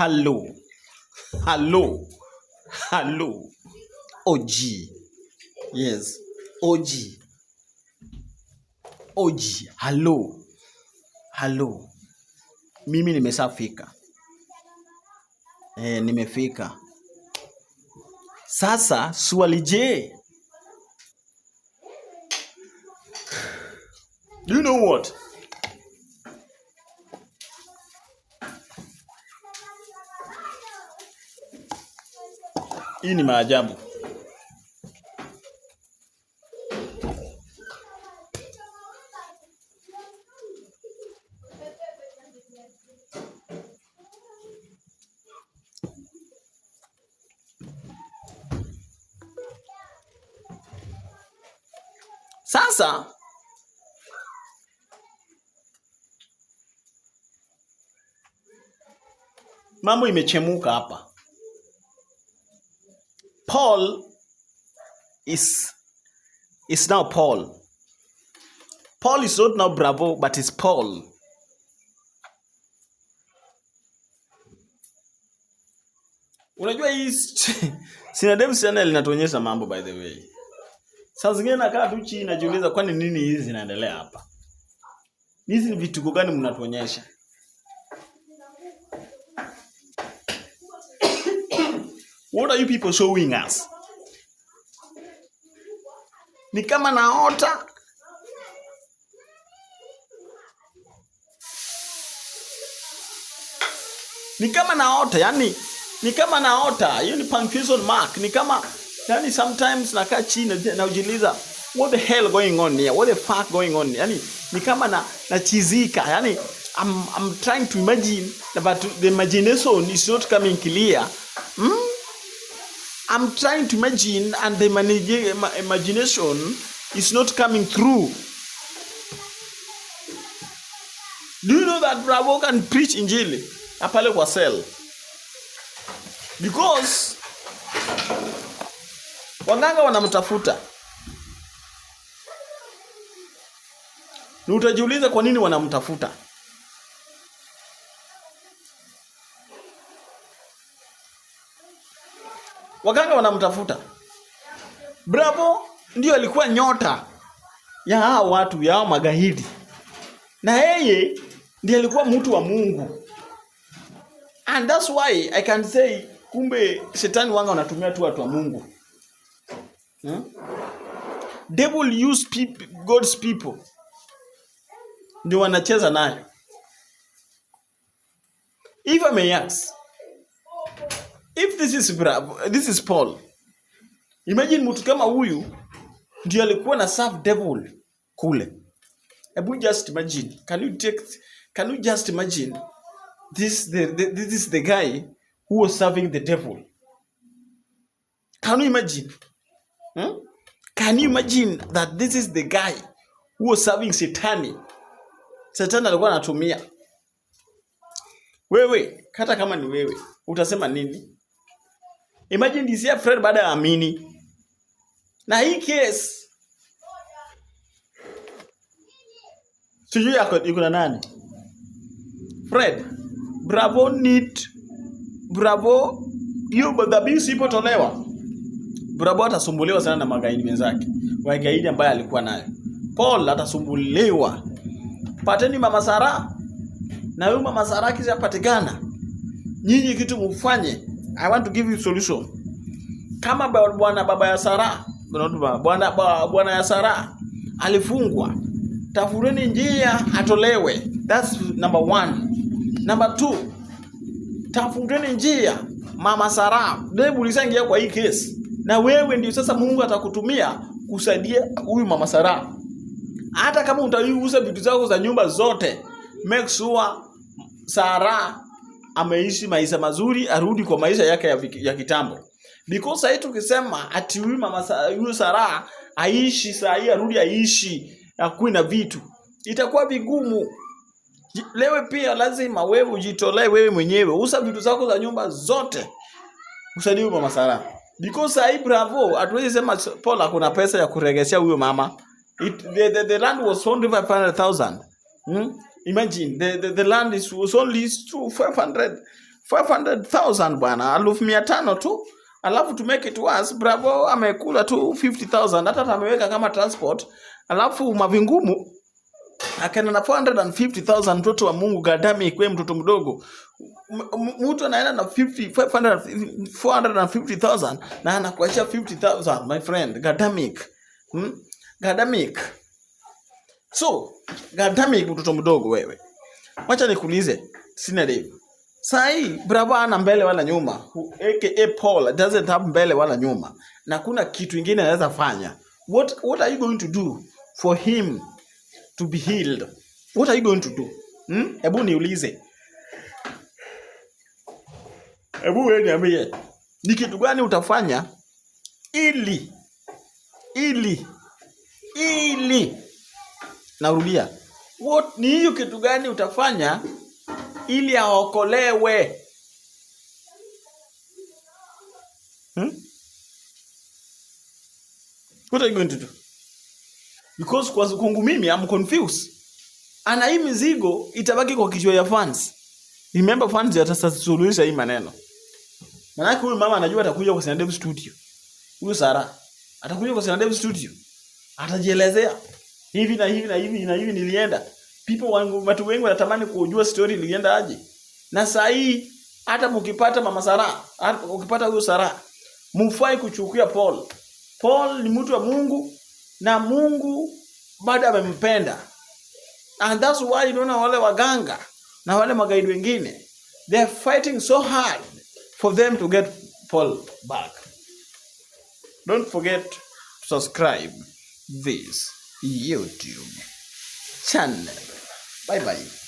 Hello. Hello. Hello. OG. Yes. OG. OG. Hello. Hello. Mimi nimeshafika. Nimefika. Sasa swali je? Do you know what? Hii ni maajabu. Sasa mambo imechemuka hapa. Paul is now Paul. Paul is not now Bravo, but is Paul. Unajua hii Sinadem channel inatuonyesha mambo, by the way. Sasa zingine nakaa tu chini najiuliza kwani nini hizi zinaendelea hapa? Hizi ni vituko gani mnatuonyesha? What are you people showing us? Ni kama naota. Yani ni kama naota. Hiyo ni punctuation mark. Ni kama yani sometimes nakaa chini na ujiuliza what the hell going on here? What the fuck going on? Yani ni kama nachizika. Yani I'm trying to imagine, but the imagination is not coming clear. I'm trying to imagine and the imagination is not coming through. Do you know that Bravo can preach injili apale kwa cell? Because waganga wanamtafuta. Ni utajiuliza kwa nini wanamtafuta? Waganga wanamtafuta. Bravo ndio alikuwa nyota ya hao watu, ya hao magaidi. Na yeye ndiye alikuwa mtu wa Mungu. And that's why I can say kumbe shetani wanga wanatumia tu watu wa Mungu. Devil use people, God's people. Ndio wanacheza nayo. If I may ask, if this is Paul. Imagine mtu kama huyu ndio alikuwa na serve devil kule. Ebu just imagine. Can you just imagine this is the guy who was serving the devil? Can you imagine? Can you imagine that this is the guy who was serving Satan? Satan alikuwa anatumia. Wewe, hata kama ni wewe, utasema nini? Imagine this year Fred baada ya amini. Na hii case sijui yuko na nani? Fred, Bravo, hiyo dhabihu isipotolewa, Bravo atasumbuliwa sana na magaidi wenzake. Magaidi ambaye alikuwa nayo. Paul atasumbuliwa. Pateni Mama Sara. Na huyo Mama Sara kisha patikana. Nyinyi kitu mfanye. I want to give you solution. Kama baba ya Sara, bwana ya Sara alifungwa, tafureni njia atolewe. That's number 1. Number 2, tafureni njia Mama Sara. Debu lisangia kwa hii case. Na wewe ndio sasa Mungu atakutumia kusaidia huyu Mama Sara. Hata kama utaiuza vitu zako za nyumba zote, make sure Sara ameishi maisha mazuri, arudi kwa maisha yake ya kitambo. Because sasa tukisema ati huyu Sara aishi saa hii, arudi aishi akuwe na vitu, itakuwa vigumu. Lewe pia lazima wewe ujitolee wewe mwenyewe, usa vitu zako za nyumba zote usaidie huyu Mama Sara. Because sasa hii Bravo hatuwezi sema Paul kuna pesa ya kuregeshia huyo mama. The land was only 500,000. Imagine the land was only 500. 500,000 bwana, 500 tu. Alafu to make it worse, Bravo amekula tu 50,000 hata ameweka kama transport. Alafu mavingumu akaenda na 450,000. Mtoto wa Mungu gadami ikwe mtoto mdogo. Mtu anaenda na 450,000 na anakuachia 50,000, my friend. Gadamic. Gadamic. So, gadamic mtoto mdogo wewe. Wacha nikuulize, sina Dave. Sai Bravo ana mbele wala nyuma. AKA Paul doesn't have mbele wala nyuma. Na kuna kitu kingine anaweza fanya. What are you going to do for him to be healed? What are you going to do? Hebu niulize. Hebu wewe niambie. Ni kitu gani utafanya ili narudia. Ni hiyo kitu gani utafanya ili aokolewe? What are you going to do? Because kwa kwangu mimi I'm confused. Ana hii mizigo itabaki kwa kichwa ya fans. Remember fans yatasuluhisha hii maneno. Maana huyu mama anajua atakuja kwa Dev Studio. Huyu Sara atakuja kwa Dev Studio. Atajielezea hivi na hivi na hivi na hivi nilienda. Watu wengi wanatamani kujua story ilienda aje. Na saa hii hata mkipata mama Sara, hata ukipata huyo Sara, mfai kuchukia Paul. Paul ni mtu wa Mungu na Mungu bado amempenda. And that's why unaona wale waganga na wale magaidi wengine, they are fighting so hard for them to get Paul back. Don't forget to subscribe this YouTube channel. Bye bye.